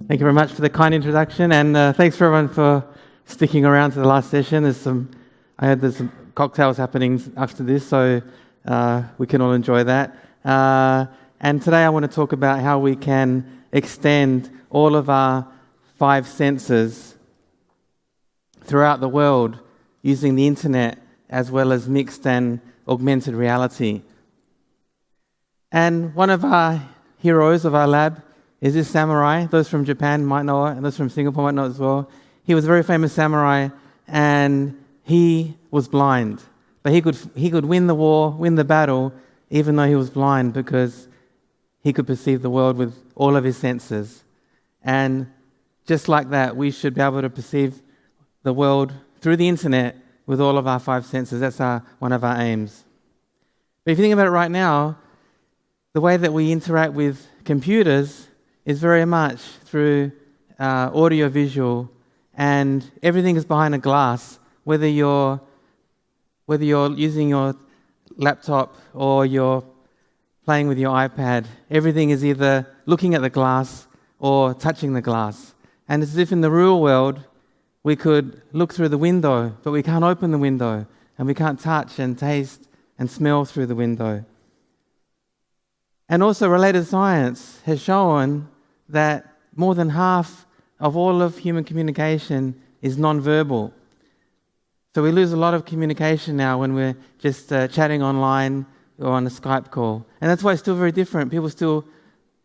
Thank you very much for the kind introduction, and thanks for everyone for sticking around to the last session. I heard there's some cocktails happening after this, so we can all enjoy that. And today I want to talk about how we can extend all of our 5 senses throughout the world using the internet as well as mixed and augmented reality. And one of our heroes of our lab is this samurai. Those from Japan might know it, and those from Singapore might know it as well. He was a very famous samurai, and he was blind. But he could win the war, win the battle, even though he was blind, because he could perceive the world with all of his senses. And just like that, we should be able to perceive the world through the internet with all of our 5 senses. That's one of our aims. But if you think about it right now, the way that we interact with computers is very much through audio-visual, and everything is behind a glass. Whether you're using your laptop or you're playing with your iPad, everything is either looking at the glass or touching the glass. And it's as if in the real world, we could look through the window, but we can't open the window, and we can't touch and taste and smell through the window. And also, related science has shown that more than half of all of human communication is non-verbal. So we lose a lot of communication now when we're just chatting online or on a Skype call. And that's why it's still very different. People still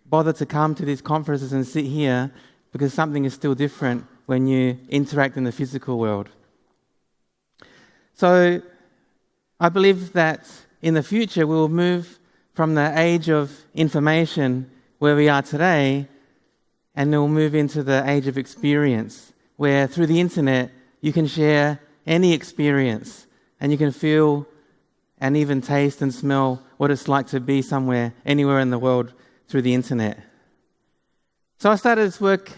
bother to come to these conferences and sit here because something is still different when you interact in the physical world. So I believe that in the future we will move from the age of information where we are today, and then we'll move into the age of experience, where through the internet you can share any experience and you can feel and even taste and smell what it's like to be somewhere, anywhere in the world through the internet. So I started this work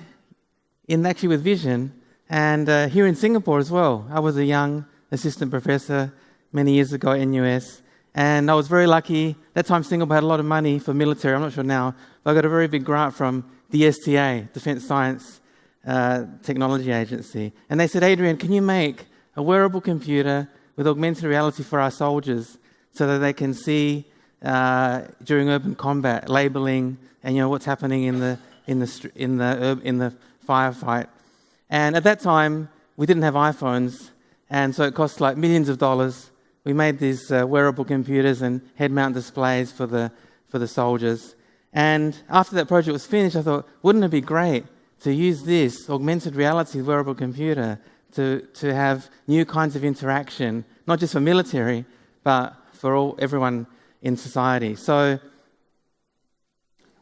actually with Vision, and here in Singapore as well. I was a young assistant professor many years ago at NUS, and I was very lucky. That time Singapore had a lot of money for military. I'm not sure now, but I got a very big grant from the DSTA, Defence Science Technology Agency. And they said, Adrian, can you make a wearable computer with augmented reality for our soldiers so that they can see during urban combat, labelling, and what's happening in the firefight. And at that time, we didn't have iPhones, and so it cost like millions of dollars. We made these wearable computers and head-mount displays for the soldiers. And after that project was finished, I thought, wouldn't it be great to use this augmented reality wearable computer to have new kinds of interaction, not just for military, but for everyone in society. So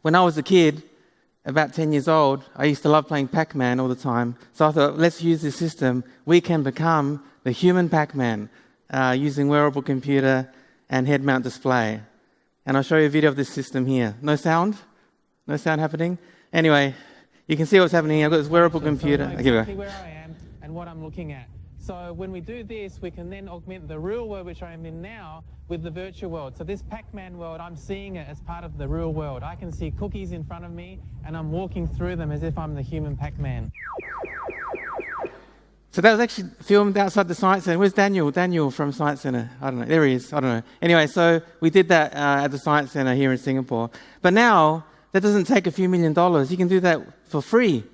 when I was a kid, about 10 years old, I used to love playing Pac-Man all the time. So I thought, let's use this system. We can become the human Pac-Man using wearable computer and head-mount display. And I'll show you a video of this system here. No sound? No sound happening? Anyway, you can see what's happening. I've got this wearable computer. So exactly where I am and what I'm looking at. So when we do this, we can then augment the real world, which I am in now, with the virtual world. So this Pac-Man world, I'm seeing it as part of the real world. I can see cookies in front of me, and I'm walking through them as if I'm the human Pac-Man. So that was actually filmed outside the Science Centre. Where's Daniel? Daniel from Science Centre. I don't know. There he is. I don't know. Anyway, so we did that at the Science Centre here in Singapore. But now, that doesn't take a few $1 million. You can do that for free,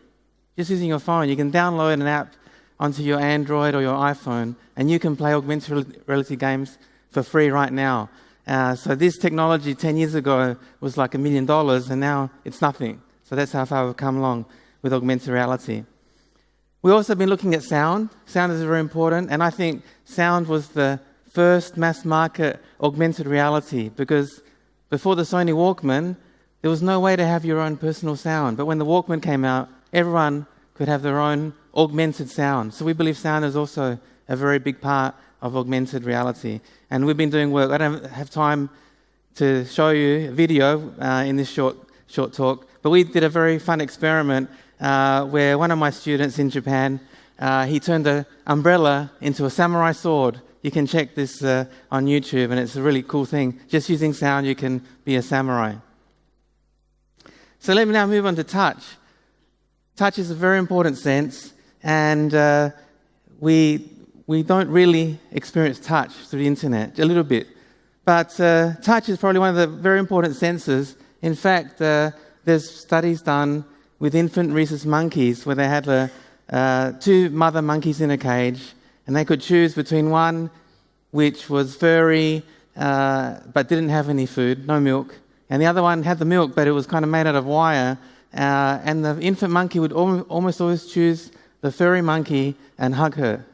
just using your phone. You can download an app onto your Android or your iPhone, and you can play augmented reality games for free right now. So this technology 10 years ago was like $1 million, and now it's nothing. So that's how far we've come along with augmented reality. We've also been looking at sound. Sound is very important, and I think sound was the first mass-market augmented reality, because before the Sony Walkman, there was no way to have your own personal sound. But when the Walkman came out, everyone could have their own augmented sound. So we believe sound is also a very big part of augmented reality. And we've been doing work. I don't have time to show you a video in this short talk, but we did a very fun experiment where one of my students in Japan, he turned an umbrella into a samurai sword. You can check this on YouTube, and it's a really cool thing. Just using sound, you can be a samurai. So let me now move on to touch. touch is a very important sense, and we don't really experience touch through the internet, a little bit. But touch is probably one of the very important senses. In fact, there's studies done with infant rhesus monkeys where they had two mother monkeys in a cage, and they could choose between one which was furry but didn't have any food, no milk, and the other one had the milk but it was kind of made out of wire, and the infant monkey would almost always choose the furry monkey and hug her,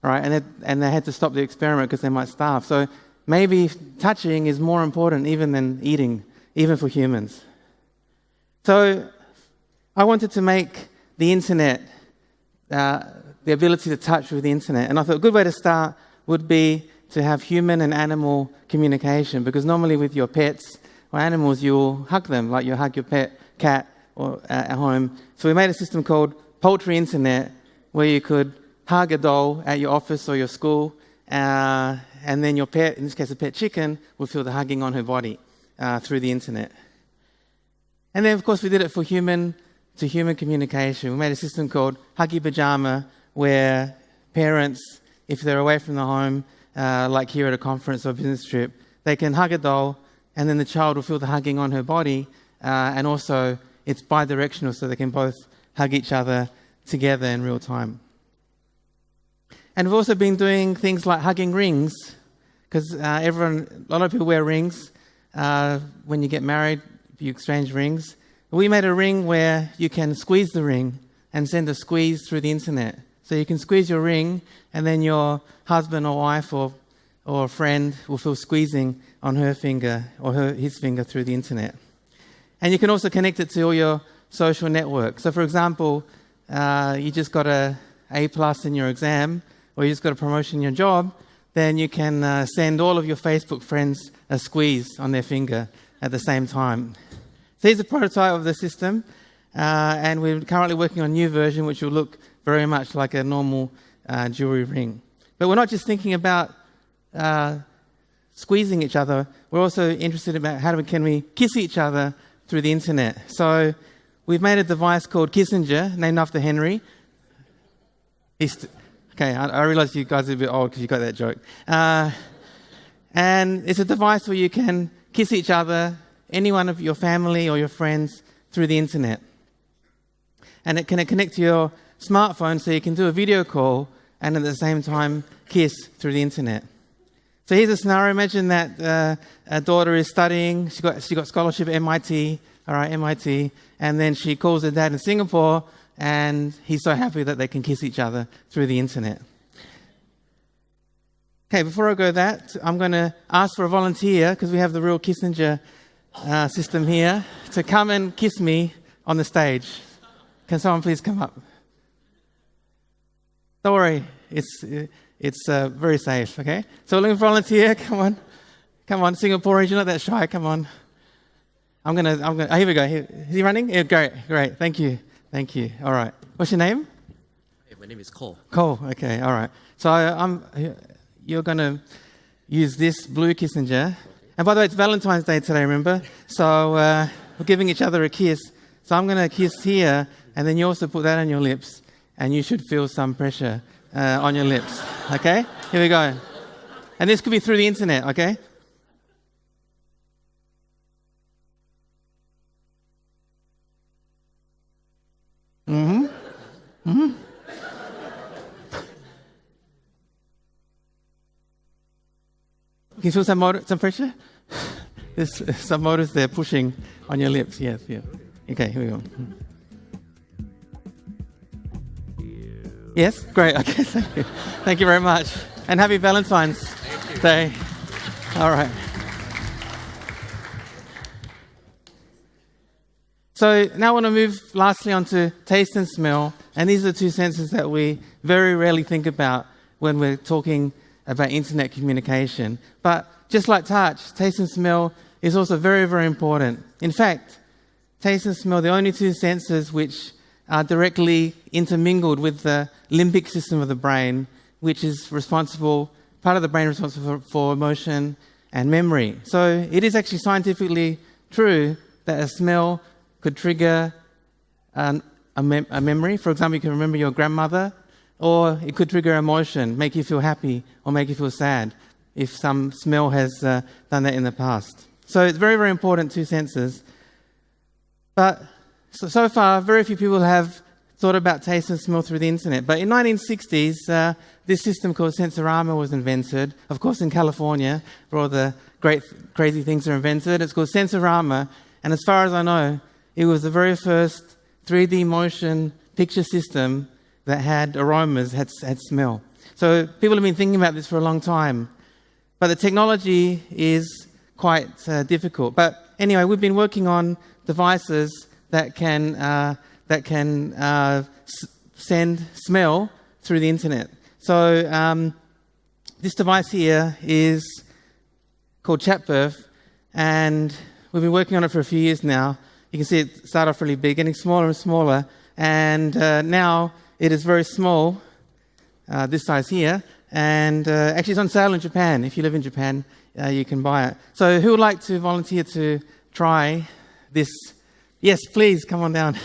right? And they had to stop the experiment because they might starve. So maybe touching is more important even than eating, even for humans. So I wanted to make the internet, the ability to touch with the internet. And I thought a good way to start would be to have human and animal communication, because normally with your pets or animals, you'll hug them, like you hug your pet cat or at home. So we made a system called Poultry Internet, where you could hug a doll at your office or your school, and then your pet, in this case a pet chicken, will feel the hugging on her body through the internet. And then, of course, we did it for human-to-human communication. We made a system called Huggy Pajama, where parents, if they're away from the home, like here at a conference or business trip, they can hug a doll, and then the child will feel the hugging on her body, and also it's bi-directional, so they can both hug each other together in real time. And we've also been doing things like hugging rings, because a lot of people wear rings. When you get married, you exchange rings. We made a ring where you can squeeze the ring and send a squeeze through the internet. So you can squeeze your ring, and then your husband or wife or friend will feel squeezing on her finger or his finger through the internet. And you can also connect it to all your social networks. So for example, you just got a A+ in your exam, or you just got a promotion in your job, then you can send all of your Facebook friends a squeeze on their finger at the same time. So here's a prototype of the system, and we're currently working on a new version which will look very much like a normal jewelry ring. But we're not just thinking about squeezing each other, we're also interested about can we kiss each other through the internet. So we've made a device called Kissinger, named after Henry. Okay, I realise you guys are a bit old because you got that joke. And it's a device where you can kiss each other, any one of your family or your friends, through the internet. And it can connect to your smartphone, so you can do a video call and at the same time kiss through the internet. So here's a scenario. Imagine that a daughter is studying. She got scholarship at MIT, MIT, and then she calls her dad in Singapore, and he's so happy that they can kiss each other through the internet. Okay, before I go that, I'm going to ask for a volunteer, because we have the real Kissinger system here, to come and kiss me on the stage. Can someone please come up? Don't worry, it's very safe, okay? So we're looking for a volunteer. Come on, Singaporeans, you're not that shy. Come on. I'm gonna. Oh, here we go. Is he running? Yeah, great. Thank you. All right. What's your name? Hey, my name is Cole. Cole. Okay. All right. So you're gonna use this blue Kissinger. And by the way, it's Valentine's Day today. Remember? So we're giving each other a kiss. So I'm gonna kiss here, and then you also put that on your lips, and you should feel some pressure on your lips. Okay? Here we go. And this could be through the internet. Okay? Can you feel some pressure? There's some motors there pushing on your lips. Yes, yeah. Okay, here we go. Yes? Great. Okay, thank you. Thank you very much. And happy Valentine's Day. All right. So now I want to move lastly on to taste and smell. And these are two senses that we very rarely think about when we're talking about internet communication. But just like touch, taste and smell is also very, very important. In fact, taste and smell, the only two senses which are directly intermingled with the limbic system of the brain, which is part of the brain responsible for emotion and memory. So it is actually scientifically true that a smell could trigger a memory. For example, you can remember your grandmother, or it could trigger emotion, make you feel happy or make you feel sad if some smell has done that in the past. So it's very, very important, two senses. But so far, very few people have thought about taste and smell through the internet. But in 1960s, this system called Sensorama was invented. Of course, in California, where all the great, crazy things are invented. It's called Sensorama. And as far as I know, it was the very first 3D motion picture system that had aromas, had smell. So people have been thinking about this for a long time. But the technology is quite difficult. But anyway, we've been working on devices that can send smell through the internet. So this device here is called Chatbirth, and we've been working on it for a few years now. You can see it start off really big, getting smaller and smaller, and now it is very small, this size here, and actually it's on sale in Japan. If you live in Japan, you can buy it. So who would like to volunteer to try this? Yes, please, come on down.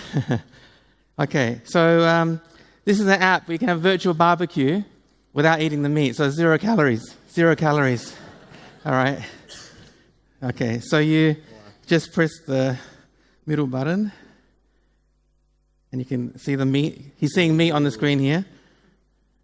Okay, so this is an app where you can have virtual barbecue without eating the meat. So 0 calories, 0 calories. All right. Okay, so you just press the middle button and you can see the meat. He's seeing meat on the screen here.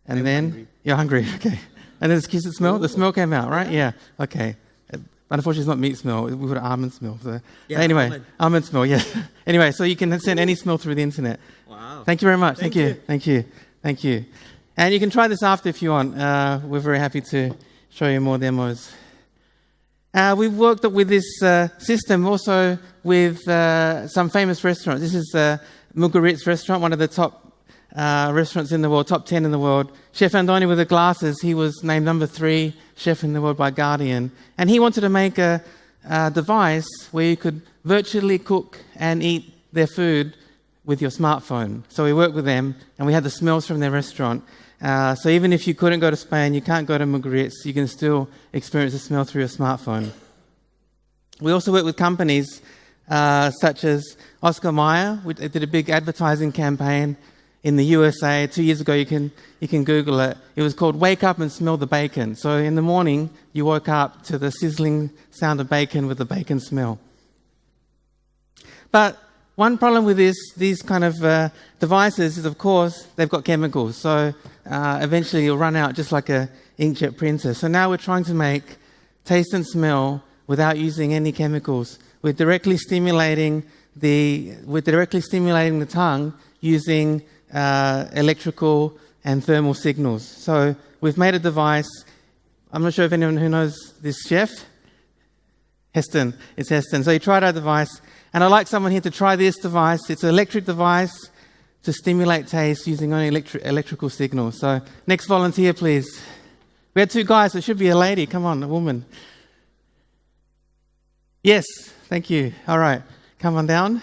And I'm then hungry. You're hungry, okay. And then kiss the smell? The smell came out, right? Yeah, okay. But unfortunately, it's not meat smell. We've got almond smell. So. Yeah, anyway, almond smell, yeah. Anyway, so you can send any smell through the internet. Wow. Thank you very much. Thank you. Thank you. Thank you. And you can try this after if you want. We're very happy to show you more demos. We've worked with this system also with some famous restaurants. This is Mugarit's restaurant, one of the top restaurants in the world, top 10 in the world. Chef Andoni with the glasses, he was named number 3 chef in the world by Guardian. And he wanted to make a device where you could virtually cook and eat their food with your smartphone. So we worked with them, and we had the smells from their restaurant. So even if you couldn't go to Spain, you can't go to Mugarit's, you can still experience the smell through your smartphone. We also work with companies such as Oscar Mayer. They did a big advertising campaign in the USA 2 years ago. You can Google it. It was called Wake Up and Smell the Bacon. So in the morning, you woke up to the sizzling sound of bacon with the bacon smell. But one problem with these kind of devices is, of course, they've got chemicals. So eventually you'll run out just like an inkjet printer. So now we're trying to make taste and smell without using any chemicals. We're directly stimulating the tongue using electrical and thermal signals. So we've made a device. I'm not sure if anyone who knows this chef. Heston. It's Heston. So he tried our device. And I'd like someone here to try this device. It's an electric device to stimulate taste using only electrical signals. So next volunteer, please. We had 2 guys. It should be a lady. Come on, a woman. Yes, thank you. All right, come on down.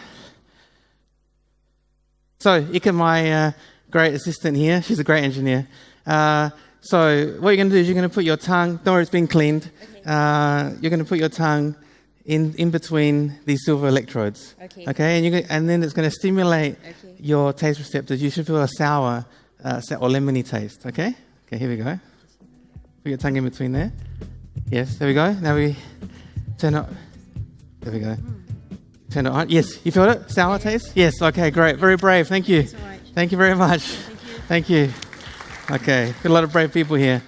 So Ika, my great assistant here, she's a great engineer. So what you're going to do is you're going to put your tongue, don't worry, it's been cleaned. Okay. You're going to put your tongue in between these silver electrodes. Okay, and then it's going to stimulate your taste receptors. You should feel a sour or lemony taste. Okay, here we go. Put your tongue in between there. Yes, there we go. Now we turn it. There we go. Turn it on. Yes, you feel it? Sour taste? Yes, okay, great. Very brave. Thank you. Thank you very much. Thank you. Okay, got a lot of brave people here.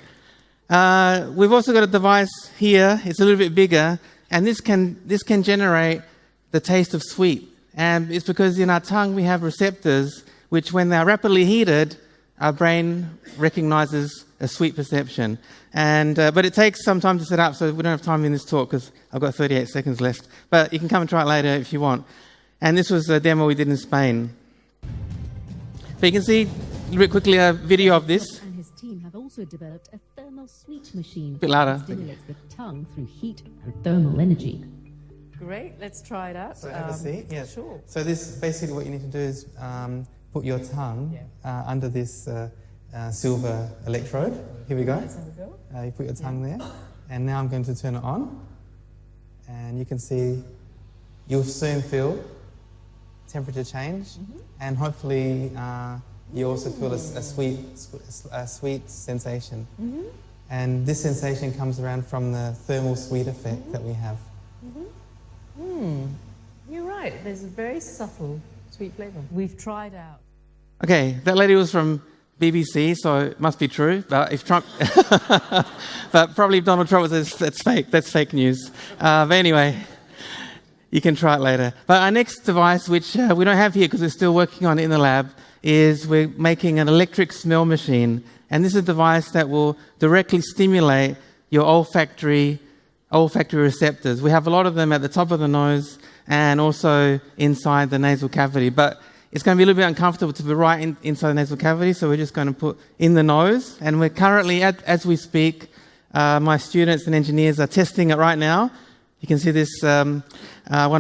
We've also got a device here. It's a little bit bigger, and this can generate the taste of sweet. And it's because in our tongue we have receptors which, when they're rapidly heated, our brain recognizes a sweet perception. And but it takes some time to set up, so we don't have time in this talk because I've got 38 seconds left. But you can come and try it later if you want. And this was a demo we did in Spain. So you can see, a little bit quickly, a video of this. And his team have also developed a thermal sweet machine bit louder. that stimulates the tongue through heat and thermal energy. Great, let's try it out. So have a seat. Yeah. Sure. So this basically what you need to do is put your tongue under this silver electrode. Here we go. You put your tongue there, and now I'm going to turn it on, and you can see you'll soon feel temperature change, and hopefully you also feel a sweet sensation. And this sensation comes around from the thermal sweet effect that we have. You're right. There's a very subtle sweet flavour. We've tried out. Okay, that lady was from BBC, so it must be true. But if Trump, but probably if Donald Trump was, that's fake. That's fake news. But anyway, you can try it later. But our next device, which we don't have here because we're still working on it in the lab, is we're making an electric smell machine. And this is a device that will directly stimulate your olfactory receptors. We have a lot of them at the top of the nose and also inside the nasal cavity. But it's going to be a little bit uncomfortable to be right inside the nasal cavity, so we're just going to put in the nose. And we're currently, as we speak, my students and engineers are testing it right now. You can see this, one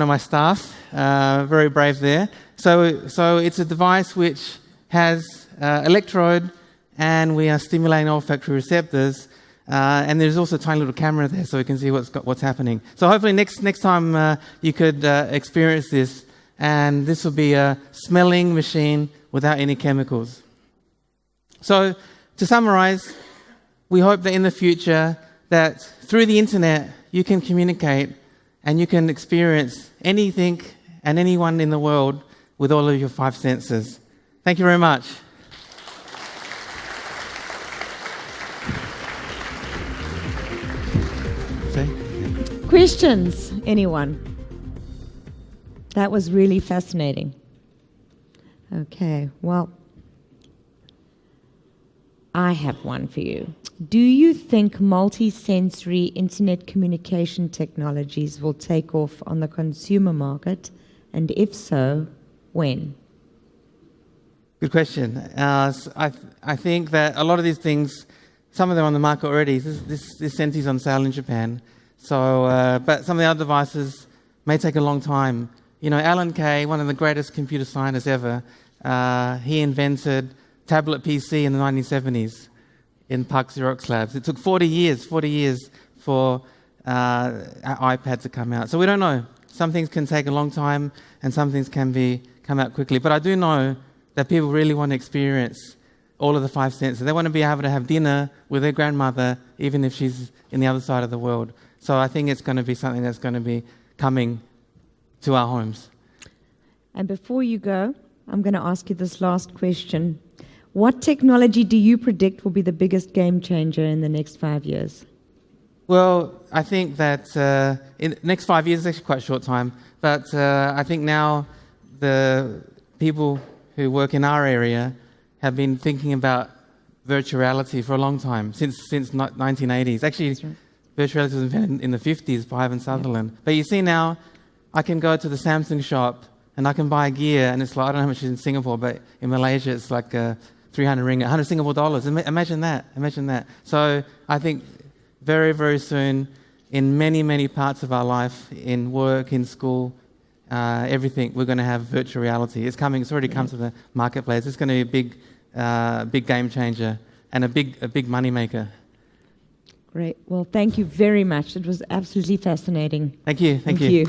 of my staff, very brave there. So it's a device which has electrode, and we are stimulating olfactory receptors. And there's also a tiny little camera there, so we can see what's happening. So hopefully next time you could experience this, and this will be a smelling machine without any chemicals. So to summarize, we hope that in the future that through the internet you can communicate and you can experience anything and anyone in the world with all of your 5 senses. Thank you very much. Questions, anyone? That was really fascinating. Okay, well, I have one for you. Do you think multi-sensory internet communication technologies will take off on the consumer market? And if so, when? Good question. I think that a lot of these things, some of them are on the market already. This Senti's on sale in Japan. So, but some of the other devices may take a long time. You know, Alan Kay, one of the greatest computer scientists ever, he invented tablet PC in the 1970s in Park Xerox Labs. It took 40 years for iPad to come out. So we don't know. Some things can take a long time, and some things can come out quickly. But I do know that people really want to experience all of the 5 senses. They want to be able to have dinner with their grandmother, even if she's in the other side of the world. So I think it's going to be something that's going to be coming to our homes. And before you go, I'm going to ask you this last question. What technology do you predict will be the biggest game changer in the next 5 years? Well, I think that in the next 5 years is actually quite a short time, but I think now the people who work in our area have been thinking about virtual reality for a long time, since 1980s. Actually, right. Virtual reality was invented in the 50s by Ivan Sutherland. But you see now, I can go to the Samsung shop and I can buy gear, and it's like, I don't know how much it is in Singapore, but in Malaysia it's like 300 ringgit, 100 Singapore dollars. Imagine that. So I think very, very soon, in many, many parts of our life, in work, in school, everything, we're going to have virtual reality. It's coming. It's already come to the marketplace. It's going to be a big game changer and a big money maker. Great. Well, thank you very much. It was absolutely fascinating. Thank you. Thank you.